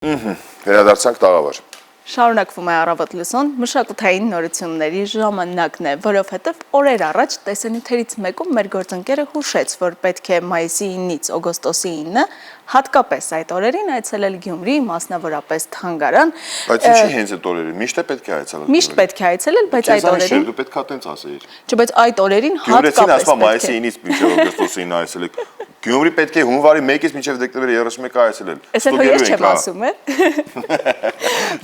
Վերադարձանք տաղավար։ Շարունակվում է առավոտ լուսոն, մշակութային նորությունների ժամանակն է, որովհետև օրեր առաջ տեսանյութերից մեկում մեր գործընկերը հուշեց, որ պետք է մայիսի 9-ից օգոստոսի 9-ը հատկապես այդ օրերին այցելել Գյումրի, մասնավորապես Թանգարան։ Բայց ինչի հենց այդ օրերին միշտ է պետք է այցելել։ Միշտ պետք է այցելել, բայց այդ օրերին դու պետք է տենց ասեիր։ Չէ, բայց այդ օրերին Գյումրեցին հատկապես ասում մայիսի 9-ից մինչև օգոստոսի 9 այցելեք։ Գյումրի պետք է հունվարի 1-ից մինչև դեկտեմբերի 31-ը այցելել։ Այսօր ես չեմ ասում է։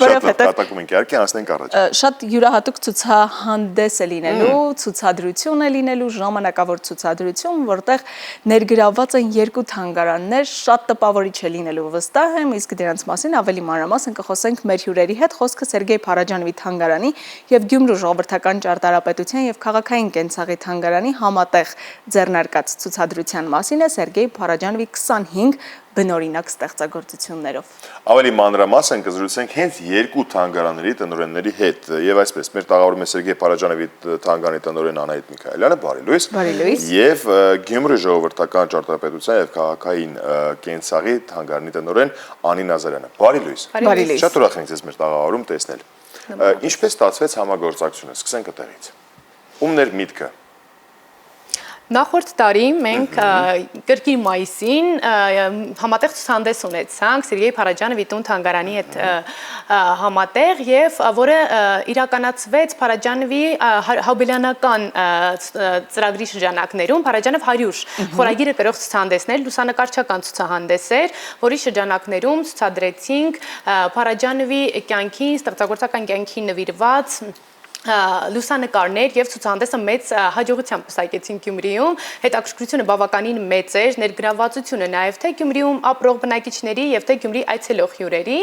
Որովհետև կատակում ենք իհարկե անցնենք առաջ։ Շատ յուրահատուկ ցուցահանդես է լինելու, ցուցադրություն է լինելու, ժամանակավոր ցուցադրություն, որտեղ ներգրավված են երկու թանգարաններ, շատ տպավորիչ է լինելու վստահ եմ, իսկ դրանց մասին ավելի մանրամասն կխոսենք մեր հյուրերի հետ, խոսքը Սերգեյ Փարաջանովի թանգարանի եւ Գյումրու ժողովրդական ճարտարապետության եւ քաղաքային կենցաղի թանգարանի համատեղ ձեռնարկած ցուցադրության մասին է Սերգեյ Փարաջանովի 25 բնօրինակ ստեղծագործություններով։ Ավելի մանրամասն կզրուցենք հենց երկու թանգարանների տնօրենների հետ եւ այսպես մեր տաղավարում է Սերգեյ Փարաջանովի թանգարանի տնօրեն Անահիտ Միքայելյանը, բարի լույս։ Բարի լույս։ Եվ Գյումրի ժողովրդական ճարտարապետության եւ քաղաքային կենցաղի թանգարանի տնօրեն Անի Նազարյանը։ Բարի լույս։ Բարի լույս։ Շատ ուրախ ենք ձեզ մեր տաղավարում տեսնել։ Ինչպես ստացվեց համագործակցությունը։ Սկսենք այդտեղից։ Ումն էր միտքը։ Նախորդ տարի մենք կրկին մայիսին համատեղ ցուցահանդես ունեցանք Սերգեյ Փարաջանովի տուն թանգարանի հետ համատեղ եւ որը իրականացվեց Փարաջանովի հաբելյանական ծրագրի շրջանակներում Փարաջանով 100 խորագիրը կրող ցուցահանդեսներ լուսանկարչական ցուցահանդես էր, որի շրջանակներում ցուցադրեցինք Փարաջանովի կյանքին, ստեղծագործական կյանքին նվիրված լուսանկարներ եւ ցուցահանդեսը մեծ հաջողությամբ պսակեցին Գյումրիում, հետաքրքրությունը բավականին մեծ էր, ներգրավվածությունը նաեւ թե Գյումրիում ապրող բնակիչների եւ թե Գյումրի այցելող հյուրերի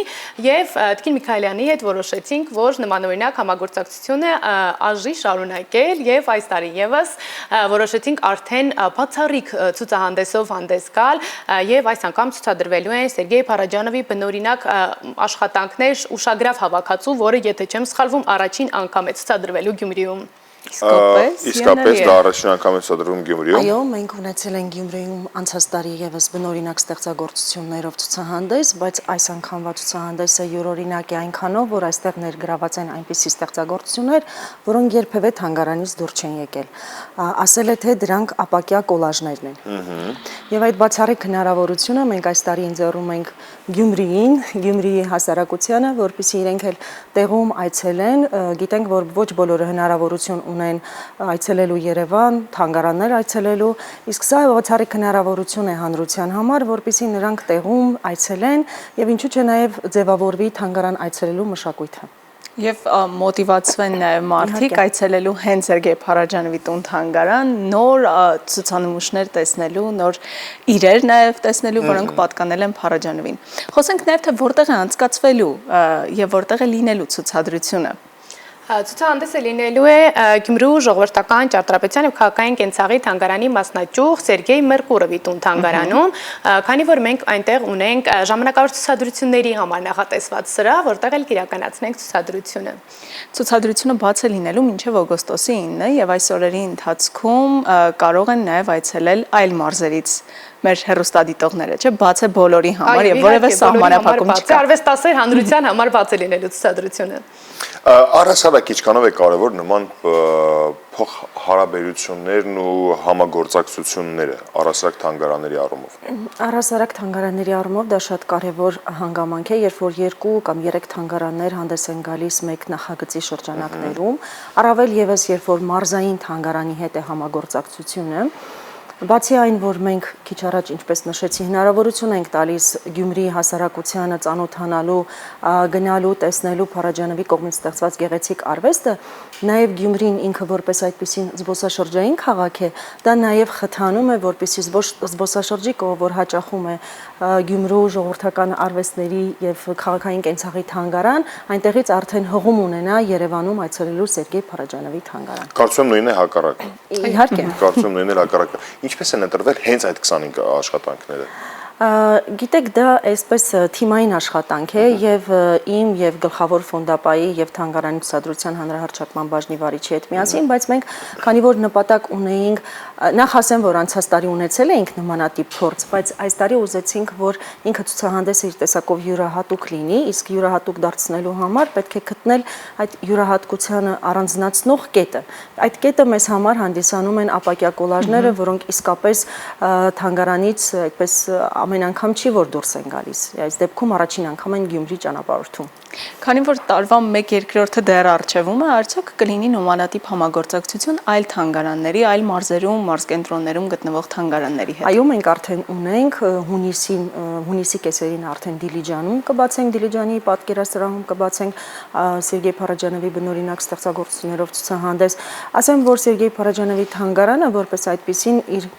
եւ Տիկին Միքայելյանի հետ որոշեցինք, որ նմանօրինակ համագործակցությունը արժի շարունակել եւ այս տարի եւս որոշեցինք արդեն բացառիկ ցուցահանդեսով հանդես գալ եւ այս անգամ ցուցադրվելու են Սերգեյ Փարաջանովի բնօրինակ աշխատանքներ ուշագրավ հավաքածու, որը եթե չեմ սխալվում առաջին անգամ է ցուցադրվելու Գյումրիում։ Իսկապես դա առաջին անգամ է ցուցադրվում Գյումրիում։ Այո, մենք ունեցել ենք Գյումրիում անցած տարի եւս բնօրինակ ստեղծագործություններով ցուցահանդես, բայց այս անգամվա ցուցահանդեսը յուրօրինակ է այնքանով, որ այստեղ ներգրաված են այնպիսի ստեղծագործություններ, որոնք երբևէ թանգարանից դուրս չեն եկել։ Ասել է թե դրանք ապակյա կոլաժներն են։ Եվ այդ բացառիկ հնարավորությունը մենք այս տարի ընձեռում ենք Գյումրիին, Գյումրիի հասարակությանը, որպեսզի իրենք էլ տեղում այցելեն, գիտենք, որ ոչ բոլորը հնարավորություն ունեն այցելելու Երևան, թանգարաններ այցելելու, իսկ սա բացառիկ հնարավորություն է հանրության համար, որպեսզի նրանք տեղում այցելեն եւ ինչու՞ չէ նաեւ ձևավորվի թանգարան այցելելու մշակույթը։ Եվ մոտիվացվեն նաև մարդիկ այցելելու հենց Սերգեյ Փարաջանովի տուն թանգարան, նոր ցուցանմուշներ տեսնելու, նոր իրեր նաև տեսնելու, որոնք պատկանել են Փարաջանովին։ Խոսենք նաև թե որտեղ է անցկացվելու եւ որտեղ է լինելու ցուցադրությունը։ Ցուցահանդեսը լինելու է Գյումրու ժողովրդական ճարտարապետության եւ քաղաքային կենցաղի թանգարանի մասնաճյուղ Սերգեյ Մերկուրովի տուն թանգարանում, քանի որ մենք այնտեղ ունենք ժամանակավոր ցուցադրությունների համար նախատեսված սրահ, որտեղ էլ կիրականացնենք ցուցադրությունը։ Ցուցադրությունը բաց է լինելու մինչև օգոստոսի 9-ը եւ այս օրերի ընթացքում կարող են նաեւ այցելել այլ մարզերից մեր հեռուստադիտողները, չէ՞, բաց է բոլորի համար եւ որևէ սահմանափակում չկա։ Արվեստասեր հանրության համար բաց է լինելու ցուցադրությունը։ Առհասարակ ինչքանով է կարևոր նման փոխհարաբերություններն ու համագործակցությունները առհասարակ թանգարանների առումով։ Առհասարակ թանգարանների առումով դա շատ կարևոր հանգամանք է, երբ որ 2 կամ 3 թանգարաններ հանդես են գալիս մեկ նախագծի շրջանակներում, առավել եւս երբ որ մարզային թանգարանի հետ է համագործակցությունը։ Բացի այն, որ մենք քիչ առաջ, ինչպես նշեցի, հնարավորություն ենք տալիս Գյումրիի հասարակությանը ծանոթանալու, գնալու, տեսնելու Փարաջանովի կողմից ստեղծված գեղեցիկ արվեստը, նաև Գյումրին ինքը որպես այդպիսին զբոսաշրջային քաղաք է, դա նաև խթանում է, որպեսզի զբոսաշրջիկ, որ հաճախում է Գյումրու ժողովրդական արվեստների եւ քաղաքային կենցաղի թանգարան, այնտեղից արդեն հղում ունենա Երևանում այցելելու Սերգեյ Փարաջանովի թանգարան։ Կարծում եմ նույնն է հակառակը։ Իհարկե։ Կարծում եմ նույնն է հակառակը։ Ինչպես են ընտրվել հենց այդ 25 աշխատանքները։ Գիտեք, դա այսպես թիմային աշխատանք է եւ իմ եւ գլխավոր ֆոնդապայի եւ թանգարանի ցուցադրության հանրահռչակման բաժնի վարիչի հետ միասին, բայց մենք քանի որ նպատակ ունեինք նախ ասեմ, որ անցած տարի ունեցել էինք նմանատիպ փորձ, բայց այս տարի ուզեցինք, որ ինքը ցուցահանդեսը իր տեսակով յուրահատուկ լինի, իսկ յուրահատուկ դարձնելու համար պետք է գտնել այդ յուրահատկությանը առանձնացնող կետը։ Այդ կետը մեզ համար հանդիսանում են ապակյա կոլաժները, որոնք իսկապես թանգարանից այդպես ամեն անգամ չի որ դուրս են գալիս։ Այս դեպքում առաջին անգամ են Գյումրի ճանապարհորդում։ Քանի որ տարվա 1/2-ը դեռ առջևում է, արդյոք կլինի նմանատիպ համագործակցություն այլ թանգարանների, այլ մարզերում, մարզկենտրոններում գտնվող թանգարանների հետ։ Այո, մենք արդեն ունենք հունիսի կեսերին արդեն Դիլիջանում կբացենք, Դիլիջանի պատկերասրահում կբացենք Սերգեյ Փարաջանովի բնօրինակ ստեղծագործություններով ցուցահանդես։ Ասեմ, որ Սերգեյ Փարաջանովի թանգարանը որպես այդպիսին իր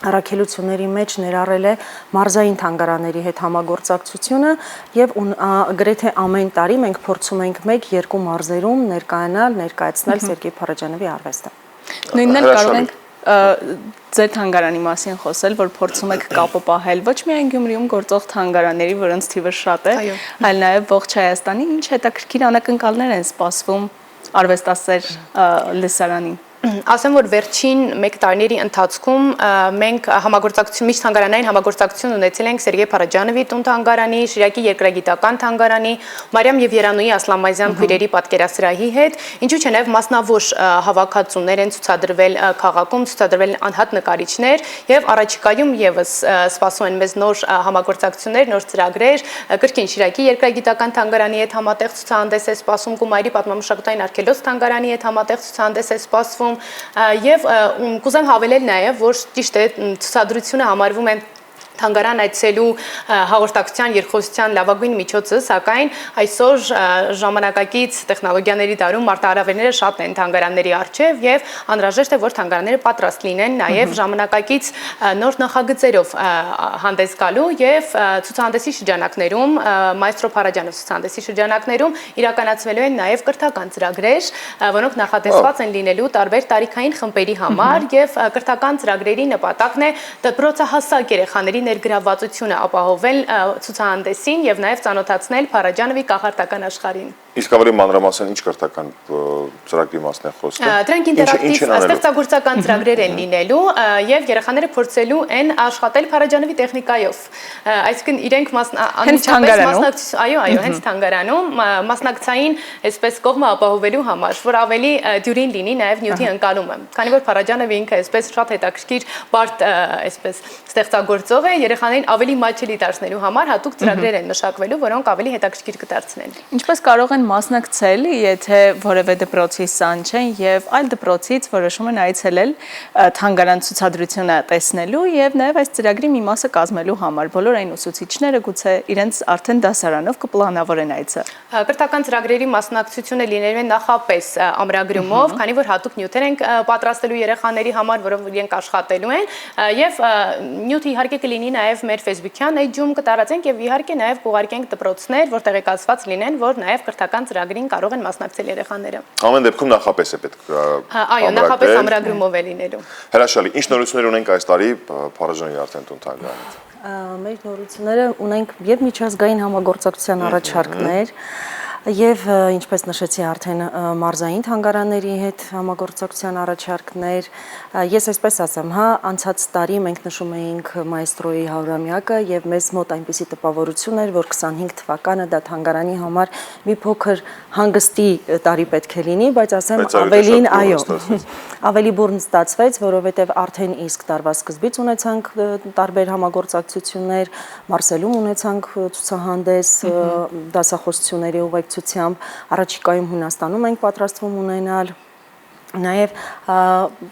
առաքելությունների մեջ ներառել է մարզային թանգարանների հետ համագործակցությունը եւ գրեթե ամեն տարի մենք փորձում ենք 1-2 մարզերում ներկայացնել Սերգեյ Փարաջանովի արվեստը։ Նույնն էլ կարող ենք ձեր թանգարանի մասին խոսել, որ փորձում եք կապը պահել ոչ միայն Գյումրիում գործող թանգարանների, որոնց թիվը շատ է, այլ նաեւ ողջ Հայաստանի, ինչ հետաքրքիր անակնկալներ են սպասվում արվեստասեր լսարանին։ Ասեմ, որ վերջին 1 տարիների ընթացքում մենք միջ թանգարանային համագործակցություն ունեցել ենք Սերգեյ Փարաջանովի տուն թանգարանի, Շիրակի երկրագիտական թանգարանի, Մարիամ եւ Երանուհի Ասլամազյան քույրերի պատկերասրահի հետ, ինչու՞ չէ նաեւ մասնավոր հավաքածուներ են ցուցադրվել քաղաքում, ցուցադրվել անհատ նկարիչներ եւ առաջիկայում եւս սպասում են մեզ նոր համագործակցություններ, նոր ծրագրեր, կրկին Շիրակի երկրագիտական թանգարանի հետ համատեղ ցուցահանդես է սպասվում, Գումարի պատմամշակութային արգելոց թանգարանի հետ համատեղ ցուցահանդես է սպասվում Եվ կուզեմ հավելել նաև, որ ճիշտ է ցուցադրությունը համարվում է թանգարան այցելու հաղորդակցության երկխոսության լավագույն միջոցը, սակայն այսօր ժամանակակից տեխնոլոգիաների դարում մարտահրավերները շատ են թանգարանների առջև եւ անհրաժեշտ է որ թանգարանները պատրաստ լինեն նաեւ ժամանակակից նոր նախագծերով հանդես գալու եւ ցուցահանդեսի շրջանակներում մայստրո Փարաջանով ցուցահանդեսի շրջանակներում իրականացվելու են նաեւ կրթական ծրագրեր, որոնք նախատեսված են լինելու տարբեր տարիքային խմբերի համար եւ կրթական ծրագրերի նպատակն է դպրոցահասակ երեխաների ներգրավվածությունը ապահովել ցուցահանդեսին եւ նաեւ ծանոթացնել Փարաջանովի կախարդական աշխարհին։ Իսկ ավելի մանրամասն ինչ կրթական ծրագրի մասն է խոսքը։ Դրանք ինտերակտիվ ստեղծագործական ծրագրեր են լինելու եւ երեխաները փորձելու են աշխատել Փարաջանովի տեխնիկայով։ Այսինքն իրենք հենց թանգարանում մասնակցային այսպես կողմը ապահովելու համար, որ ավելի դյուրին լինի նաեւ նյութի ընկալումը։ Քանի որ Փարաջանովը ինքը այսպես շատ հետաքրքիր բարդ այսպես ստեղծագործող է, երեխաներին ավելի մատչելի դարձնելու համար հատուկ ծրագրեր են մշակվելու, որոնք ավելի հետաքրքիր կդարձնեն։ Ինչպես կարող են մասնակցել, եթե որևէ դպրոցի սան չեն եւ այլ դպրոցից որոշում են այցելել թանգարան ցուցադրությունը տեսնելու եւ նաեւ այս ծրագրի մի մասը կազմելու համար բոլոր այն ուսուցիչները գուցե իրենց արդեն դասարանով կպլանավորեն այցը։ Կրթական ծրագրերի մասնակցությունը լինելու է նախապես ամրագրումով, քանի որ հատուկ նյութեր են պատրաստելու երեխաների համար, որոնք իրենք աշխատելու են եւ նյութը իհարկե կլինի նաեւ մեր Facebook-յան էջում կտարածենք եւ իհարկե նաեւ կուղարկենք դպրոցներ, որ տեղեկացված լինեն, որ նաեւ կրթական ծրագրին կարող են մասնակցել երեխաները։ Ամեն դեպքում նախապես է պետք այո, նախապես ամրագրումով է լինելու։ Հրաշալի, ինչ նորություններ ունենք այս տարի Փարաջանովի արդեն տուն թանգարանից։ Մեր նորությունները ունենք եւ միջազգային համագործակցության առաջարկներ եւ ինչպես նշեցի արդեն մարզային թանգարանների հետ համագործակցության առաջարկներ։ Ես այսպես ասեմ, անցած տարի մենք նշում էինք մայստրոյի 100-ամյակը եւ մեզ մոտ այնպիսի տպավորություն էր, որ 25 թվականը դա թանգարանի համար մի փոքր հանգստի տարի պետք է լինի, բայց ասեմ ավելին, այո, ավելի բուրն ստացվեց, որովհետեւ արդեն իսկ տարվա սկզբից ունեցանք տարբեր համագործակցություններ, Մարսելում ունեցանք ցուցահանդես դասախոսությունների ուղեկցությամբ, առաջիկայում Հունաստանում ենք պատրաստվում ունենալ Նաև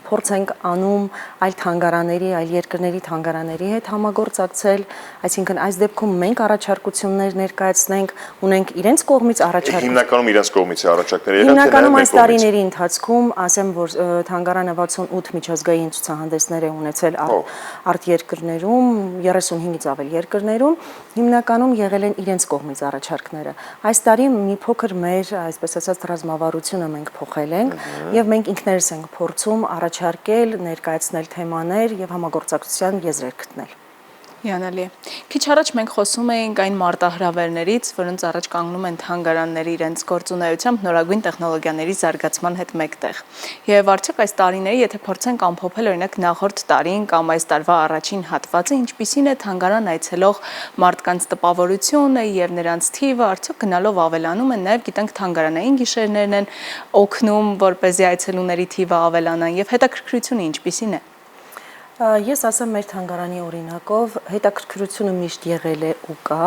փորձ ենք անում այլ թանգարանների, այլ երկրների թանգարանների հետ համագործակցել, այսինքն այս դեպքում մենք առաջարկություններ ներկայացնենք, ունենք իրենց կողմից առաջարկներ։ Հիմնականում իրենց կողմից է առաջարկները եղել, Հիմնականում այս տարիների ընթացքում ասեմ, որ թանգարանը 68 միջազգային ցուցահանդեսներ է ունեցել արտերկրներում, 35-ից ավել երկրներում, հիմնականում եղել են իրենց կողմից առաջարկները։ Այս տարի մի փոքր մեր, այսպես ասած, ռազմավարությունը մենք փոխել ենք եւ մենք ինքներս ենք փորձում առաջարկել, ներկայացնել թեմաներ եւ համագործակցության եզրեր գտնել։ Հիանալի է։ Քիչ առաջ մենք խոսում էինք այն մարտահրավերներից, որոնց առաջ կանգնում են թանգարանները իրենց գործունեությամբ նորագույն տեխնոլոգիաների զարգացման հետ մեկտեղ։ Եվ արդյոք այս տարիների, եթե փորձենք ամփոփել օրինակ նախորդ տարին կամ այս տարվա առաջին հատվածը, ինչպիսին է թանգարան այցելող մարդկանց տպավորությունը եւ նրանց թիվը, արդյոք գնալով ավելանում են, նաեւ գիտենք թանգարանային գիշերներն են օգնում, որպեսզի այցելուների թիվը ավելանան եւ հետաքրքրությունը ինչպիսին է։ Ես ասեմ մեր թանգարանի օրինակով հետաքրքրությունը միշտ եղել է ու կա,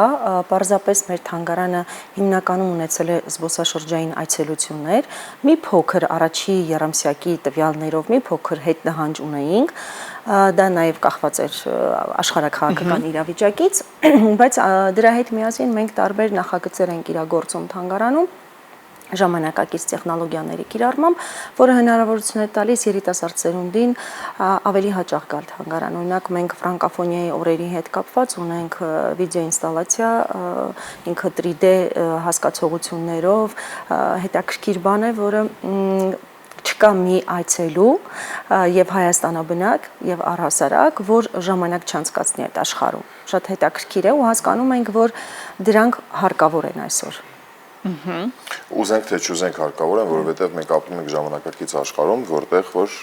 պարզապես մեր թանգարանը հիմնականում ունեցել է զբոսաշրջային այցելություններ, մի փոքր առաջի եռամսյակի տվյալներով մի փոքր հետնահանջ ունեինք, դա նաև կախված էր աշխարհաքաղաքական իրավիճակից, բայց դրա հետ միասին մենք տարբեր նախագծեր ենք իրագործում թանգարանում ժամանակակից տեխնոլոգիաների կիրառմամբ, որը հնարավորություն է տալիս երիտասարդ սերունդին ավելի հաճախ գալ թանգարան։ Օրինակ մենք ֆրանկոֆոնիայի օրերի հետ կապված ունենք վիդեոինստալացիա, ինքը 3D հասկացողություններով, հետաքրքիր բան է, որը չկա մի այցելու եւ Հայաստանաբնակ եւ առհասարակ, որ ժամանակ չանցկացնի այդ աշխարհում։ Շատ հետաքրքիր է ու հասկանում ենք, որ դրանք հարկավոր են այսօր։ Ուզենք թե չուզենք հարկավոր են, որովհետև մենք ապրում ենք ժամանակակից աշխարհում, որտեղ որ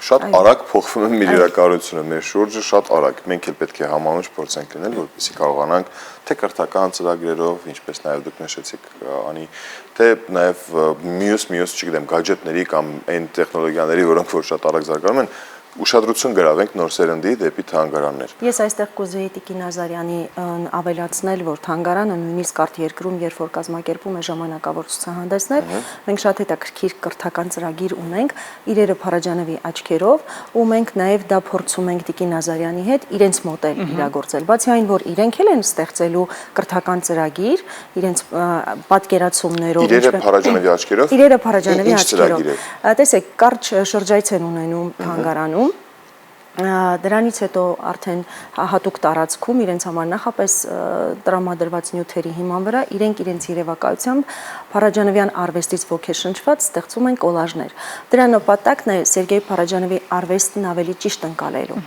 շատ արագ փոխվում է մեր իրականությունը, մեր շուրջը շատ արագ։ Մենք էլ պետք է համանուչ փորձենք լինել, որպեսզի կարողանանք թե կրթական ծրագրերով, ինչպես նաև դուք նշեցիք, անի, թե նաև մյուս, չգիտեմ, գadgetների կամ այն տեխնոլոգիաների, որոնք որ շատ արագ զարգանում են, ուշադրություն գրավենք նոր սերնդի դեպի թանգարաններ։ Ես այստեղ կուզեի Տիկին Ազարյանի ավելացնել, որ թանգարանը նույնիսկ արտերկրում, երբ որ կազմակերպում է ժամանակավոր ցուցահանդեսներ, մենք շատ հետաքրքիր կրթական ծրագիր ունենք իրերը Փարաջանովի աչքերով, ու մենք նաև դա փորձում ենք Տիկին Ազարյանի հետ իրենց մոդել իրագործել։ Բացի այն, որ իրենք էլ են ստեղծելու կրթական ծրագիր, իրենց պատկերացումներով, Իրերը Փարաջանովի աչքերով։ Իրերը Փարաջանովի աչքերով։ Տեսեք, կարճ շրջայց են ունենում թանգարանում Դրանից հետո արդեն հատուկ տարածքում իրենց համար նախապես տրամադրված նյութերի հիման վրա իրենք իրենց երևակայությամբ Փարաջանովյան արվեստից ոգեշնչված ստեղծում են կոլաժներ։ Դրա նպատակն է Սերգեյ Փարաջանովի արվեստն ավելի ճիշտ ընկալելու,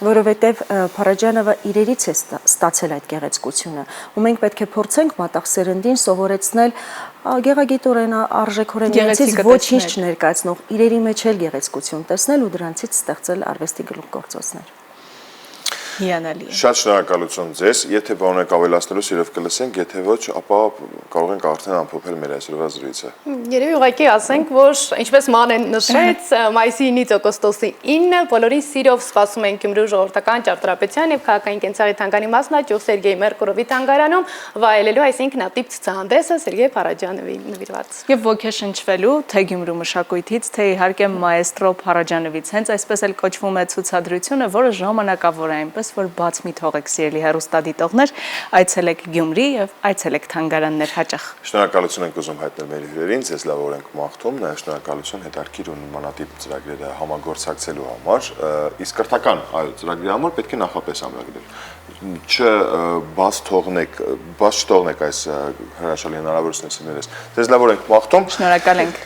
որովհետև Փարաջանովը իրերից է ստացել այդ գեղեցկությունը, ու մենք պետք է փորձենք մատաղ սերնդին սովորեցնել գեղագիտորեն արժեքորեն իրենցից ոչինչ չներկայացնող իրերի մեջ էլ գեղեցկություն տեսնել ու դրանցից ստեղծել արվեստի գլուխգործոցներ։ Հիանալի է։ Շատ շնորհակալություն ձեզ, եթե բան ունեք ավելացնելու, սիրով կլսենք, եթե ոչ, ապա կարող ենք արդեն ամփոփել մեր այսօրվա զրույցը։ Երևի ուղղակի ասենք, որ ինչպես Մանեն նշեց, մայիսի 9-ից օգոստոսի 9-ը բոլորին սիրով սպասում են Գյումրու ժողովրդական ճարտարապետության եւ քաղաքային կենցաղի թանգարանի մասնաճյուղ Սերգեյ Մերկուրովի թանգարանում վայելելու այսինքն նատիպ ցուցահանդեսը Սերգեյ Փարաջանովի նվիրված։ Եվ ոգեշնչվելու թե Գյումրու մշակույթից, թե իհարկե մայեստրո Փարաջանովից, հենց այսպես էլ կոչվում է ցուցադրությունը, որը ժամանակավոր է, այնպես որ բաց մի թողեք սիրելի հեռուստադիտողներ, այցելեք Գյումրի եւ այցելեք թանգարաններ հաճախ։ Շնորհակալություն ենք ուզում հայտնել մեր հյուրերին, ձեզ լավ օր ենք մաղթում, նաև շնորհակալություն հետարքիր ու նմանատիպ ծրագրերը համագործակցելու համար, իսկ կրթական ծրագրի համար պետք է նախապես ամրագրել։ Բաց չթողնեք այս հրաշալի հնարավորությունները։ Ձեզ լավ օր ենք մաղթում։ Շնորհակալ ենք։